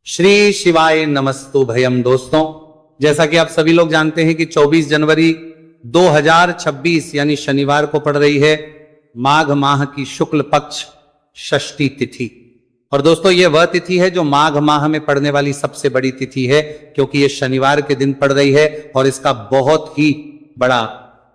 श्री शिवाय नमस्तु भयम। दोस्तों, जैसा कि आप सभी लोग जानते हैं कि 24 जनवरी 2026 यानी शनिवार को पड़ रही है माघ माह की शुक्ल पक्ष षष्ठी तिथि। और दोस्तों, ये वह तिथि है जो माघ माह में पड़ने वाली सबसे बड़ी तिथि है, क्योंकि ये शनिवार के दिन पड़ रही है और इसका बहुत ही बड़ा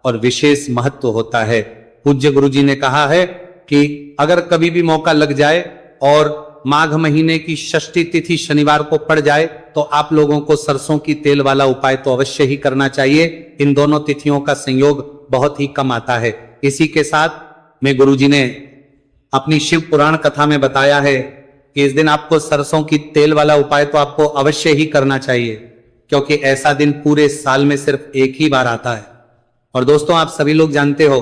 और विशेष महत्व होता है। पूज्य गुरु जी ने कहा है कि अगर कभी भी मौका लग जाए और माघ महीने की षष्ठी तिथि शनिवार को पड़ जाए तो आप लोगों को सरसों की तेल वाला उपाय तो अवश्य ही करना चाहिए। इन दोनों तिथियों का संयोग बहुत ही कम आता है। इसी के साथ में गुरुजी ने अपनी शिव पुराण कथा में बताया है कि इस दिन आपको सरसों की तेल वाला उपाय तो आपको अवश्य ही करना चाहिए, क्योंकि ऐसा दिन पूरे साल में सिर्फ एक ही बार आता है। और दोस्तों, आप सभी लोग जानते हो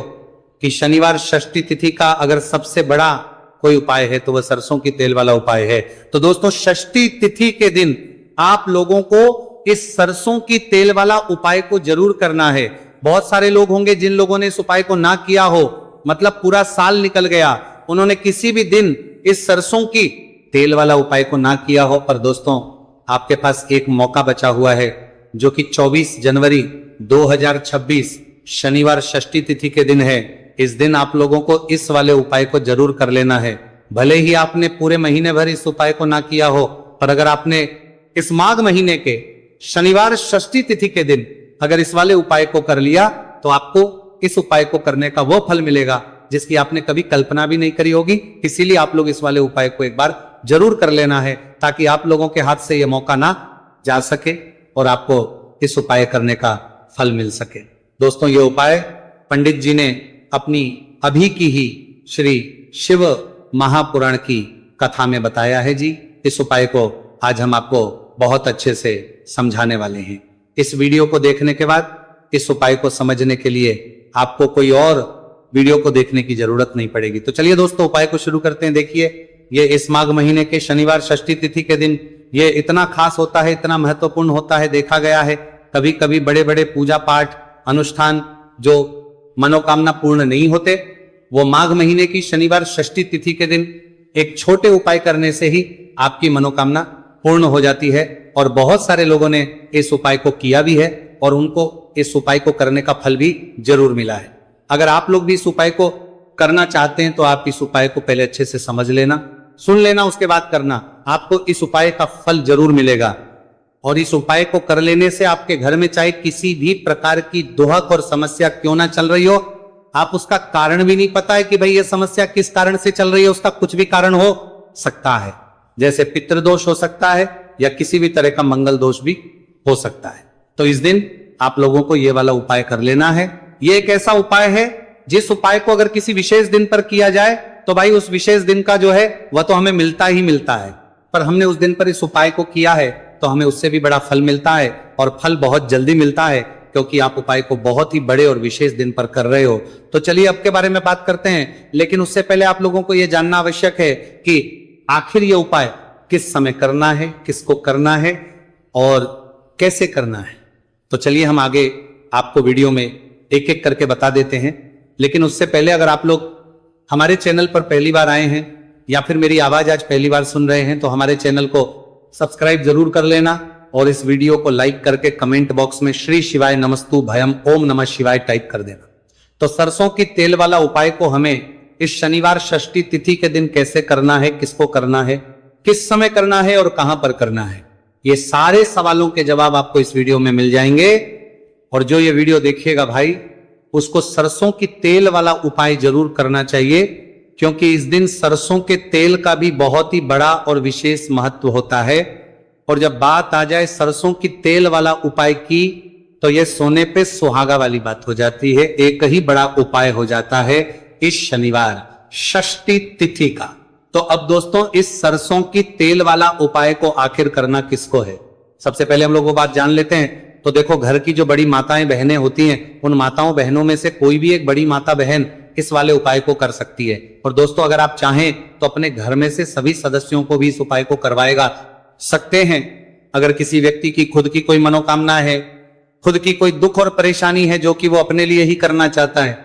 कि शनिवार षष्ठी तिथि का अगर सबसे बड़ा कोई उपाय है तो वह सरसों की तेल वाला उपाय है। तो दोस्तों, षष्ठी तिथि के दिन आप लोगों को इस सरसों की तेल वाला उपाय को जरूर करना है। बहुत सारे लोग होंगे जिन लोगों ने इस उपाय को ना किया हो, मतलब पूरा साल निकल गया, उन्होंने किसी भी दिन इस सरसों की तेल वाला उपाय को ना किया हो। पर दोस्तों, आपके पास एक मौका बचा हुआ है, जो कि 24 जनवरी 2026 शनिवार षष्ठी तिथि के दिन है। इस दिन आप लोगों को इस वाले उपाय को जरूर कर लेना है। भले ही आपने पूरे महीने भर इस उपाय को ना किया हो, पर अगर आपने इस माघ महीने के शनिवार षष्ठी तिथि के दिन अगर इस वाले उपाय को कर लिया तो आपको इस उपाय को करने का वो फल मिलेगा जिसकी आपने कभी कल्पना भी नहीं करी होगी। इसीलिए आप लोग इस वाले उपाय को एक बार जरूर कर लेना है, ताकि आप लोगों के हाथ से यह मौका ना जा सके और आपको इस उपाय करने का फल मिल सके। दोस्तों, ये उपाय पंडित जी ने अपनी अभी की ही श्री शिव महापुराण की कथा में बताया है जी। इस उपाय को आज हम आपको बहुत अच्छे से समझाने वाले हैं। इस वीडियो को देखने के बाद इस उपाय को समझने के लिए आपको कोई और वीडियो को देखने की जरूरत नहीं पड़ेगी। तो चलिए दोस्तों, उपाय को शुरू करते हैं। देखिए, ये इस माघ महीने के शनिवार षष्ठी तिथि के दिन ये इतना खास होता है, इतना महत्वपूर्ण होता है। देखा गया है कभी कभी बड़े बड़े पूजा पाठ अनुष्ठान जो मनोकामना पूर्ण नहीं होते, वो माघ महीने की शनिवार षष्ठी तिथि के दिन एक छोटे उपाय करने से ही आपकी मनोकामना पूर्ण हो जाती है। और बहुत सारे लोगों ने इस उपाय को किया भी है और उनको इस उपाय को करने का फल भी जरूर मिला है। अगर आप लोग भी इस उपाय को करना चाहते हैं तो आप इस उपाय को पहले अच्छे से समझ लेना, सुन लेना, उसके बाद करना। आपको इस उपाय का फल जरूर मिलेगा। और इस उपाय को कर लेने से आपके घर में चाहे किसी भी प्रकार की दुहक और समस्या क्यों ना चल रही हो, आप उसका कारण भी नहीं पता है कि भाई ये समस्या किस कारण से चल रही है, उसका कुछ भी कारण हो सकता है। जैसे पितृदोष हो सकता है या किसी भी तरह का मंगल दोष भी हो सकता है। तो इस दिन आप लोगों को ये वाला उपाय कर लेना है। ये एक ऐसा उपाय है जिस उपाय को अगर किसी विशेष दिन पर किया जाए तो भाई उस विशेष दिन का जो है वह तो हमें मिलता ही मिलता है। पर हमने उस दिन पर इस उपाय को किया है तो हमें उससे भी बड़ा फल मिलता है, और फल बहुत जल्दी मिलता है, क्योंकि आप उपाय को बहुत ही बड़े और विशेष दिन पर कर रहे हो। तो चलिए अब के बारे में बात करते हैं, लेकिन उससे पहले आप लोगों को यह जानना आवश्यक है कि आखिर यह उपाय किस समय करना है, किसको करना है और कैसे करना है। तो चलिए हम आगे आपको वीडियो में एक एक करके बता देते हैं। लेकिन उससे पहले अगर आप लोग हमारे चैनल पर पहली बार आए हैं या फिर मेरी आवाज आज पहली बार सुन रहे हैं तो हमारे चैनल को सब्सक्राइब जरूर कर लेना और इस वीडियो को लाइक करके कमेंट बॉक्स में श्री शिवाय नमस्तु भयम ओम नमः शिवाय टाइप कर देना। तो सरसों की तेल वाला उपाय को हमें इस शनिवार षष्ठी तिथि के दिन कैसे करना है, किसको करना है, किस समय करना है और कहां पर करना है, ये सारे सवालों के जवाब आपको इस वीडियो में मिल जाएंगे। और जो ये वीडियो देखिएगा भाई, उसको सरसों की तेल वाला उपाय जरूर करना चाहिए, क्योंकि इस दिन सरसों के तेल का भी बहुत ही बड़ा और विशेष महत्व होता है। और जब बात आ जाए सरसों की तेल वाला उपाय की तो यह सोने पे सुहागा वाली बात हो जाती है। एक ही बड़ा उपाय हो जाता है इस शनिवार षष्ठी तिथि का। तो अब दोस्तों, इस सरसों की तेल वाला उपाय को आखिर करना किसको है, सबसे पहले हम लोग वो बात जान लेते हैं। तो देखो, घर की जो बड़ी माताएं बहनें होती हैं, उन माताओं बहनों में से कोई भी एक बड़ी माता बहन इस वाले उपाय को कर सकती है। और दोस्तों, अगर आप चाहें तो अपने घर में से सभी सदस्यों को भी इस उपाय को करवाएगा सकते हैं। अगर किसी व्यक्ति की खुद की कोई मनोकामना है, खुद की कोई दुख और परेशानी है जो कि वो अपने लिए ही करना चाहता है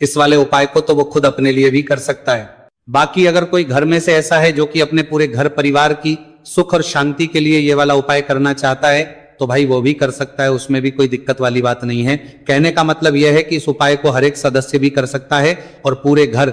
इस वाले उपाय को, तो वो खुद अपने लिए भी कर सकता है। बाकी अगर कोई घर में से ऐसा है जो कि अपने पूरे घर परिवार की सुख और शांति के लिए ये वाला उपाय करना चाहता है तो भाई वो भी कर सकता है, उसमें भी कोई दिक्कत वाली बात नहीं है। कहने का मतलब यह है कि इस उपाय को हर एक सदस्य भी कर सकता है और पूरे घर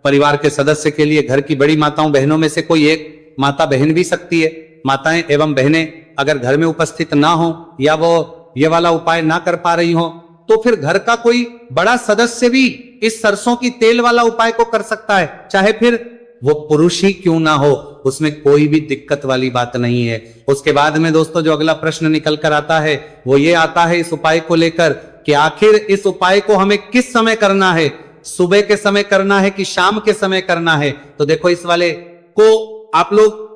परिवार के सदस्य के लिए, घर की बड़ी माताओं बहनों में से कोई एक माता बहन भी सकती है। माताएं एवं बहनें अगर घर में उपस्थित ना हो या वो ये वाला उपाय ना कर पा रही हो तो फिर घर का कोई बड़ा सदस्य भी इस सरसों की तेल वाला उपाय को कर सकता है, चाहे फिर वो पुरुष ही क्यों ना हो, उसमें कोई भी दिक्कत वाली बात नहीं है। उसके बाद में दोस्तों जो अगला प्रश्न निकल कर आता है वो ये आता है इस उपाय को लेकर कि आखिर इस उपाय को हमें किस समय करना है, सुबह के समय करना है कि शाम के समय करना है। तो देखो इस वाले को आप लोग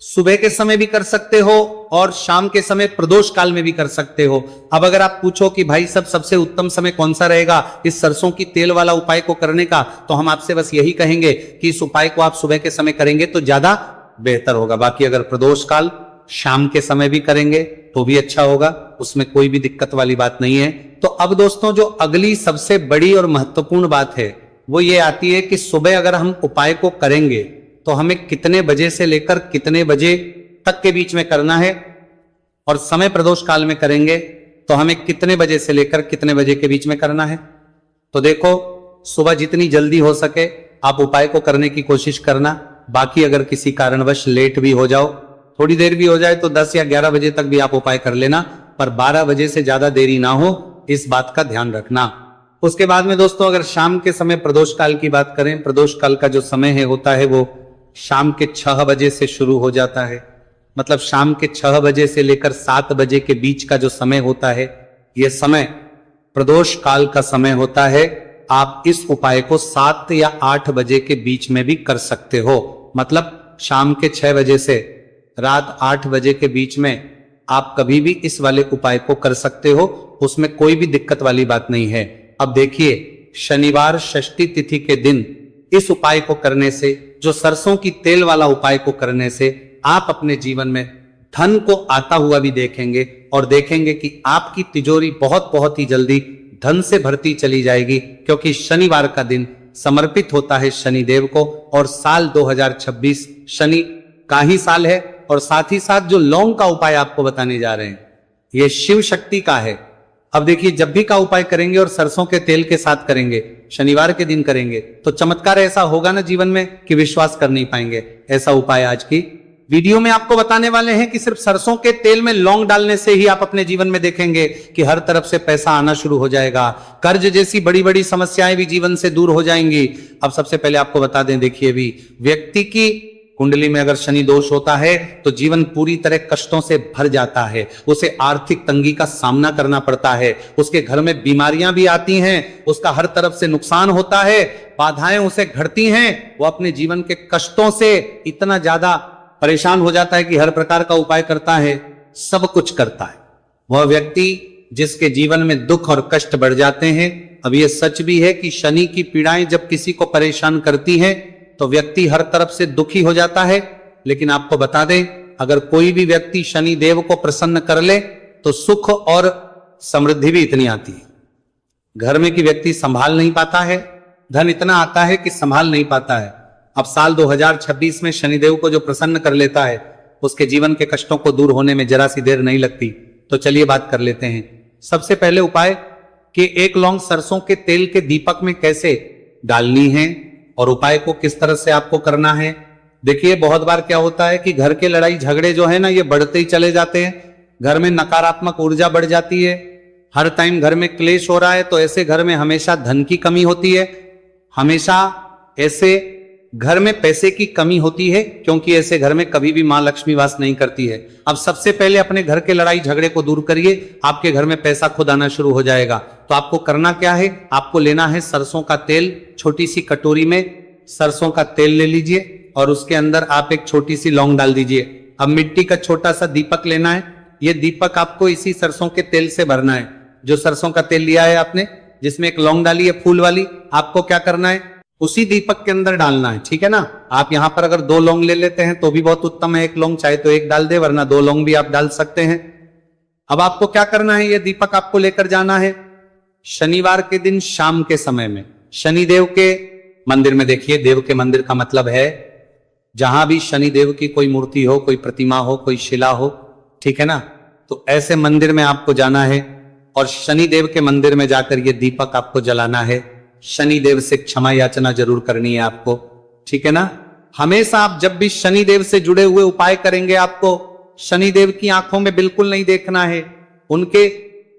सुबह के समय भी कर सकते हो और शाम के समय प्रदोष काल में भी कर सकते हो। अब अगर आप पूछो कि भाई सबसे उत्तम समय कौन सा रहेगा इस सरसों की तेल वाला उपाय को करने का, तो हम आपसे बस यही कहेंगे कि इस उपाय को आप सुबह के समय करेंगे तो ज्यादा बेहतर होगा। बाकी अगर प्रदोष काल शाम के समय भी करेंगे तो भी अच्छा होगा, उसमें कोई भी दिक्कत वाली बात नहीं है। तो अब दोस्तों जो अगली सबसे बड़ी और महत्वपूर्ण बात है वो ये आती है कि सुबह अगर हम उपाय को करेंगे तो हमें कितने बजे से लेकर कितने बजे तक के बीच में करना है, और समय प्रदोष काल में करेंगे तो हमें कितने बजे से लेकर कितने बजे के बीच में करना है। तो देखो सुबह जितनी जल्दी हो सके आप उपाय को करने की कोशिश करना। बाकी अगर किसी कारणवश लेट भी हो जाओ, थोड़ी देर भी हो जाए तो 10 या 11 बजे तक भी आप उपाय कर लेना, पर 12 बजे से ज्यादा देरी ना हो, इस बात का ध्यान रखना। उसके बाद में दोस्तों अगर शाम के समय प्रदोष काल की बात करें, प्रदोष काल का जो समय है होता है वो शाम के 6 बजे से शुरू हो जाता है। मतलब शाम के 6 बजे से लेकर 7 बजे के बीच का जो समय होता है यह समय प्रदोष काल का समय होता है। आप इस उपाय को 7 या 8 बजे के बीच में भी कर सकते हो। मतलब शाम के 6 बजे से रात 8 बजे के बीच में आप कभी भी इस वाले उपाय को कर सकते हो, उसमें कोई भी दिक्कत वाली बात नहीं है। अब देखिए शनिवार षष्ठी तिथि के दिन इस उपाय को करने से, जो सरसों की तेल वाला उपाय को करने से आप अपने जीवन में धन को आता हुआ भी देखेंगे और देखेंगे कि आपकी तिजोरी बहुत बहुत ही जल्दी धन से भरती चली जाएगी, क्योंकि शनिवार का दिन समर्पित होता है शनिदेव को और साल 2026 शनि का ही साल है। और साथ ही साथ जो लौंग का उपाय आपको बताने जा रहे हैं ये शिव शक्ति का है। अब देखिए जब भी का उपाय करेंगे और सरसों के तेल के साथ करेंगे, शनिवार के दिन करेंगे, तो चमत्कार ऐसा होगा ना जीवन में कि विश्वास कर नहीं पाएंगे। ऐसा उपाय आज की वीडियो में आपको बताने वाले हैं कि सिर्फ सरसों के तेल में लौंग डालने से ही आप अपने जीवन में देखेंगे कि हर तरफ से पैसा आना शुरू हो जाएगा, कर्ज जैसी बड़ी बड़ी समस्याएं भी जीवन से दूर हो जाएंगी। अब सबसे पहले आपको बता दें, देखिए भी व्यक्ति की कुंडली में अगर शनि दोष होता है तो जीवन पूरी तरह कष्टों से भर जाता है, उसे आर्थिक तंगी का सामना करना पड़ता है, उसके घर में बीमारियां भी आती हैं, उसका हर तरफ से नुकसान होता है, बाधाएं उसे घटती हैं, वो अपने जीवन के कष्टों से इतना ज्यादा परेशान हो जाता है कि हर प्रकार का उपाय करता है, सब कुछ करता है। वह व्यक्ति जिसके जीवन में दुख और कष्ट बढ़ जाते हैं। अब यह सच भी है कि शनि की पीड़ाएं जब किसी को परेशान करती हैं तो व्यक्ति हर तरफ से दुखी हो जाता है। लेकिन आपको बता दें, अगर कोई भी व्यक्ति शनि देव को प्रसन्न कर ले तो सुख और समृद्धि भी इतनी आती है। घर में कि व्यक्ति संभाल नहीं पाता है, धन इतना आता है कि संभाल नहीं पाता है। अब साल 2026 में शनिदेव को जो प्रसन्न कर लेता है उसके जीवन के कष्टों को दूर होने में जरा सी देर नहीं लगती। तो चलिए बात कर लेते हैं। सबसे पहले उपाय कि 1 लौंग सरसों के तेल के दीपक में कैसे डालनी है और उपाय को किस तरह से आपको करना है। देखिए बहुत बार क्या होता है कि घर के लड़ाई झगड़े जो है ना ये बढ़ते ही चले जाते हैं, घर में नकारात्मक ऊर्जा बढ़ जाती है, हर टाइम घर में क्लेश हो रहा है, तो ऐसे घर में हमेशा धन की कमी होती है, हमेशा ऐसे घर में पैसे की कमी होती है, क्योंकि ऐसे घर में कभी भी मां लक्ष्मी वास नहीं करती है। अब सबसे पहले अपने घर के लड़ाई झगड़े को दूर करिए, आपके घर में पैसा खुद आना शुरू हो जाएगा। तो आपको करना क्या है, आपको लेना है सरसों का तेल। छोटी सी कटोरी में सरसों का तेल ले लीजिए और उसके अंदर आप एक छोटी सी लौंग डाल दीजिए। अब मिट्टी का छोटा सा दीपक लेना है, यह दीपक आपको इसी सरसों के तेल से भरना है। जो सरसों का तेल लिया है आपने, जिसमें एक लौंग डाली है फूल वाली, आपको क्या करना है, उसी दीपक के अंदर डालना है, ठीक है ना। आप यहां पर अगर 2 लौंग ले लेते हैं तो भी बहुत उत्तम है, 1 लौंग चाहे तो 1 डाल दे, वरना 2 लौंग भी आप डाल सकते हैं। अब आपको क्या करना है, यह दीपक आपको लेकर जाना है शनिवार के दिन शाम के समय में। शनिदेव के मंदिर में देखिए, देव के मंदिर का मतलब है जहां भी शनि देव की कोई मूर्ति हो, कोई प्रतिमा हो, कोई शिला हो, ठीक है ना, तो ऐसे मंदिर में आपको जाना है और शनि देव के मंदिर में जाकर ये दीपक आपको जलाना है। शनि देव से क्षमा याचना जरूर करनी है आपको, ठीक है ना। हमेशा आप जब भी शनि देव से जुड़े हुए उपाय करेंगे, आपको शनि देव की आंखों में बिल्कुल नहीं देखना है, उनके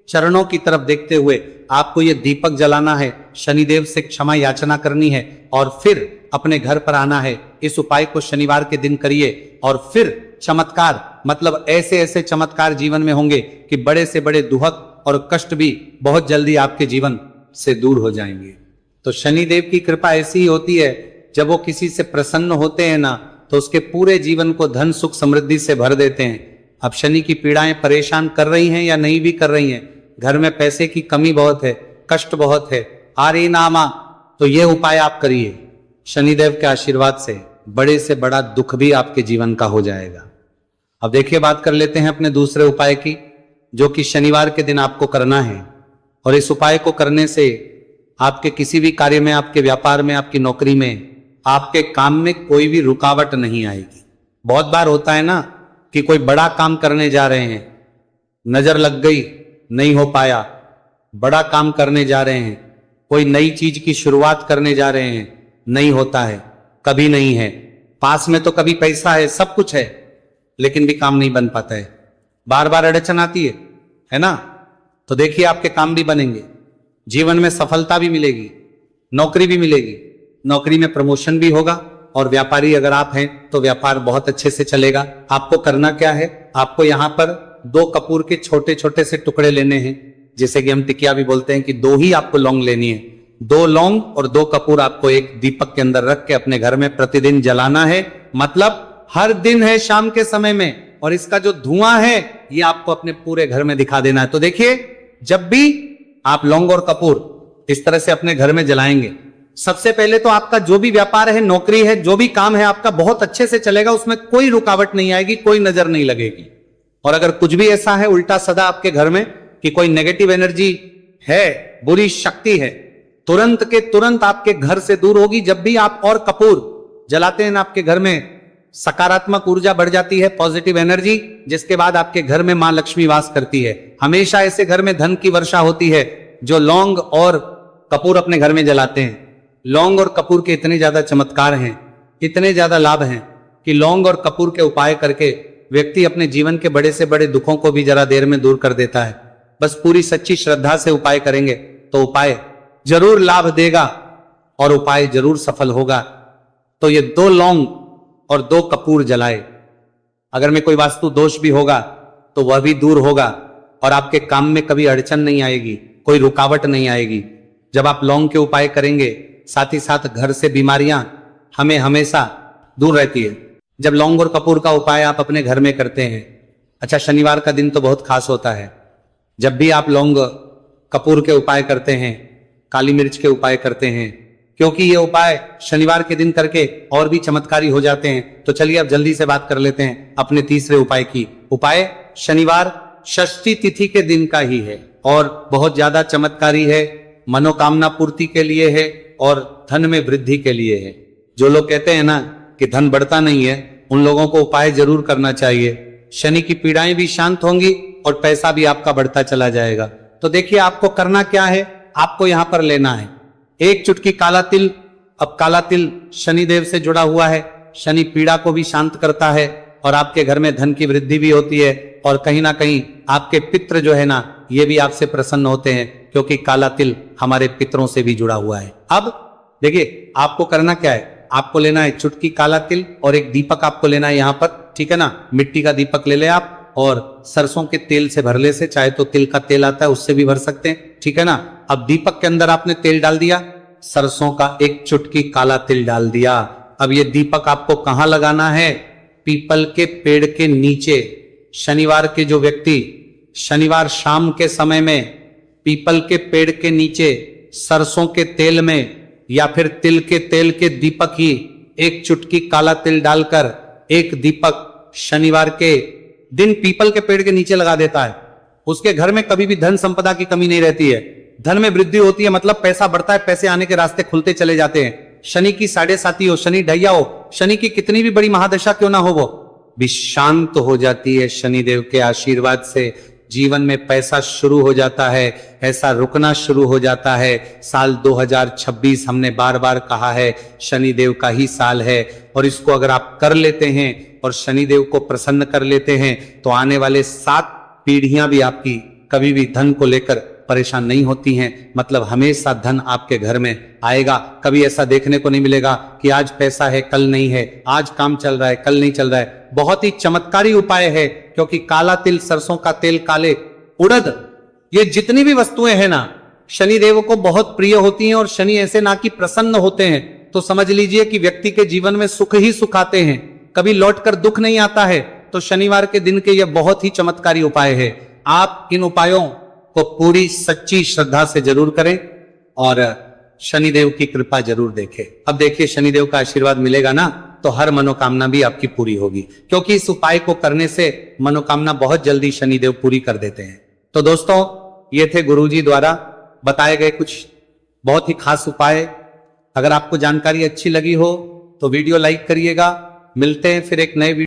चरणों की तरफ देखते हुए आपको ये दीपक जलाना है, शनिदेव से क्षमा याचना करनी है और फिर अपने घर पर आना है। इस उपाय को शनिवार के दिन करिए और फिर चमत्कार, मतलब ऐसे ऐसे चमत्कार जीवन में होंगे कि बड़े से बड़े दुहक और कष्ट भी बहुत जल्दी आपके जीवन से दूर हो जाएंगे। तो शनिदेव की कृपा ऐसी ही होती है, जब वो किसी से प्रसन्न होते हैं ना, तो उसके पूरे जीवन को धन सुख समृद्धि से भर देते हैं। अब शनि की पीड़ाएं परेशान कर रही हैं या नहीं भी कर रही हैं, घर में पैसे की कमी बहुत है, कष्ट बहुत है, आ रही नामा, तो ये उपाय आप करिए, शनिदेव के आशीर्वाद से बड़े से बड़ा दुख भी आपके जीवन का हो जाएगा। अब देखिए, बात कर लेते हैं अपने दूसरे उपाय की, जो कि शनिवार के दिन आपको करना है। और इस उपाय को करने से आपके किसी भी कार्य में, आपके व्यापार में, आपकी नौकरी में, आपके काम में कोई भी रुकावट नहीं आएगी। बहुत बार होता है ना कि कोई बड़ा काम करने जा रहे हैं, नजर लग गई, नहीं हो पाया, बड़ा काम करने जा रहे हैं, कोई नई चीज की शुरुआत करने जा रहे हैं, नहीं होता है, कभी नहीं है, पास में तो कभी पैसा है, सब कुछ है, लेकिन भी काम नहीं बन पाता है, बार बार अड़चन आती है ना। तो देखिए, आपके काम भी बनेंगे, जीवन में सफलता भी मिलेगी, नौकरी भी मिलेगी, नौकरी में प्रमोशन भी होगा, और व्यापारी अगर आप हैं तो व्यापार बहुत अच्छे से चलेगा। आपको करना क्या है, आपको यहां पर 2 कपूर के छोटे छोटे से टुकड़े लेने हैं, जिसे कि हम टिकिया भी बोलते हैं, कि 2 ही आपको लौंग लेनी है। 2 लौंग और 2 कपूर आपको एक दीपक के अंदर रख के अपने घर में प्रतिदिन जलाना है, मतलब हर दिन है शाम के समय में, और इसका जो धुआं है ये आपको अपने पूरे घर में दिखा देना है। तो देखिए, जब भी आप लौंग और कपूर इस तरह से अपने घर में जलाएंगे, सबसे पहले तो आपका जो भी व्यापार है, नौकरी है, जो भी काम है आपका बहुत अच्छे से चलेगा, उसमें कोई रुकावट नहीं आएगी, कोई नजर नहीं लगेगी। और अगर कुछ भी ऐसा है उल्टा सदा आपके घर में कि कोई नेगेटिव एनर्जी है, बुरी शक्ति है, तुरंत के तुरंत आपके घर से दूर होगी। जब भी आप और कपूर जलाते हैं ना, आपके घर में सकारात्मक ऊर्जा बढ़ जाती है, पॉजिटिव एनर्जी, जिसके बाद आपके घर में मां लक्ष्मी वास करती है। हमेशा ऐसे घर में धन की वर्षा होती है जो लौंग और कपूर अपने घर में जलाते हैं। लौंग और कपूर के इतने ज्यादा चमत्कार हैं, इतने ज्यादा लाभ हैं कि लौंग और कपूर के उपाय करके व्यक्ति अपने जीवन के बड़े से बड़े दुखों को भी जरा देर में दूर कर देता है। बस पूरी सच्ची श्रद्धा से उपाय करेंगे तो उपाय जरूर लाभ देगा और उपाय जरूर सफल होगा। तो ये 2 लौंग और 2 कपूर जलाए, अगर में कोई वास्तु दोष भी होगा तो वह भी दूर होगा और आपके काम में कभी अड़चन नहीं आएगी, कोई रुकावट नहीं आएगी। जब आप लौंग के उपाय करेंगे, साथ ही साथ घर से बीमारियां हमें हमेशा दूर रहती है। जब लौंग और कपूर का उपाय आप अपने घर में करते हैं, अच्छा, शनिवार का दिन तो बहुत खास होता है। जब भी आप लौंग कपूर के उपाय करते हैं, काली मिर्च के उपाय करते हैं, क्योंकि ये उपाय शनिवार के दिन करके और भी चमत्कारी हो जाते हैं। तो चलिए अब जल्दी से बात कर लेते हैं अपने तीसरे उपाय की। उपाय शनिवार षष्ठी तिथि के दिन का ही है और बहुत ज्यादा चमत्कारी है, मनोकामना पूर्ति के लिए है और धन में वृद्धि के लिए है। जो लोग कहते हैं ना कि धन बढ़ता नहीं है, उन लोगों को उपाय जरूर करना चाहिए। शनि की पीड़ाएं भी शांत होंगी और पैसा भी आपका बढ़ता चला जाएगा। तो देखिए, आपको करना क्या है, आपको यहां पर लेना है 1 चुटकी काला तिल। अब काला तिल शनिदेव से जुड़ा हुआ है, शनि पीड़ा को भी शांत करता है और आपके घर में धन की वृद्धि भी होती है और कहीं ना कहीं आपके पितृ जो है ना, ये भी आपसे प्रसन्न होते हैं, क्योंकि काला तिल हमारे पितरों से भी जुड़ा हुआ है। अब देखिए, आपको करना क्या है, आपको लेना है चुटकी काला तिल और एक दीपक आपको लेना है यहां पर, ठीक है ना। मिट्टी का दीपक ले ले आप और सरसों के तेल से भरले से, चाहे तो तिल का तेल आता है उससे भी भर सकते हैं, ठीक है ना। अब दीपक के अंदर आपने तेल डाल दिया, सरसों का 1 चुटकी काला तिल डाल दिया। अब ये दीपक आपको कहां लगाना है, पीपल के पेड़ के नीचे। शनिवार के जो व्यक्ति शनिवार शाम के समय में पीपल के पेड़ के नीचे सरसों के तेल में या फिर तिल के तेल के दीपक ही 1 चुटकी काला तिल डालकर 1 दीपक शनिवार के दिन पीपल के पेड़ के नीचे लगा देता है, उसके घर में कभी भी धन संपदा की कमी नहीं रहती है, धन में वृद्धि होती है, मतलब पैसा बढ़ता है, पैसे आने के रास्ते खुलते चले जाते हैं। शनि की 7.5 हो, शनि ढैया हो, शनि की कितनी भी बड़ी महादशा क्यों ना हो, वो भी शांत हो जाती है शनिदेव के आशीर्वाद से। जीवन में पैसा शुरू हो जाता है, ऐसा रुकना शुरू हो जाता है। साल 2026 हमने बार बार कहा है शनिदेव का ही साल है, और इसको अगर आप कर लेते हैं और शनिदेव को प्रसन्न कर लेते हैं तो आने वाले 7 पीढ़ियां भी आपकी कभी भी धन को लेकर परेशान नहीं होती हैं। मतलब हमेशा धन आपके घर में आएगा। कभी ऐसा देखने को नहीं मिलेगा कि आज पैसा है कल नहीं है, आज काम चल रहा है कल नहीं चल रहा है। बहुत ही चमत्कारी उपाय है, क्योंकि काला तिल, सरसों का तेल, काले उड़द, ये जितनी भी वस्तुएं हैं ना, शनिदेव को बहुत प्रिय होती हैं। और शनि ऐसे ना कि प्रसन्न होते हैं तो समझ लीजिए कि व्यक्ति के जीवन में सुख ही सुख आते हैं, कभी लौटकर दुख नहीं आता है। तो शनिवार के दिन के ये बहुत ही चमत्कारी उपाय है। आप इन उपायों को पूरी सच्ची श्रद्धा से जरूर करें और शनिदेव की कृपा जरूर देखें। अब देखिए शनिदेव का आशीर्वाद मिलेगा ना तो हर मनोकामना भी आपकी पूरी होगी, क्योंकि इस उपाय को करने से मनोकामना बहुत जल्दी शनिदेव पूरी कर देते हैं। तो दोस्तों, ये थे गुरुजी द्वारा बताए गए कुछ बहुत ही खास उपाय। अगर आपको जानकारी अच्छी लगी हो तो वीडियो लाइक करिएगा। मिलते हैं फिर एक नए वीडियो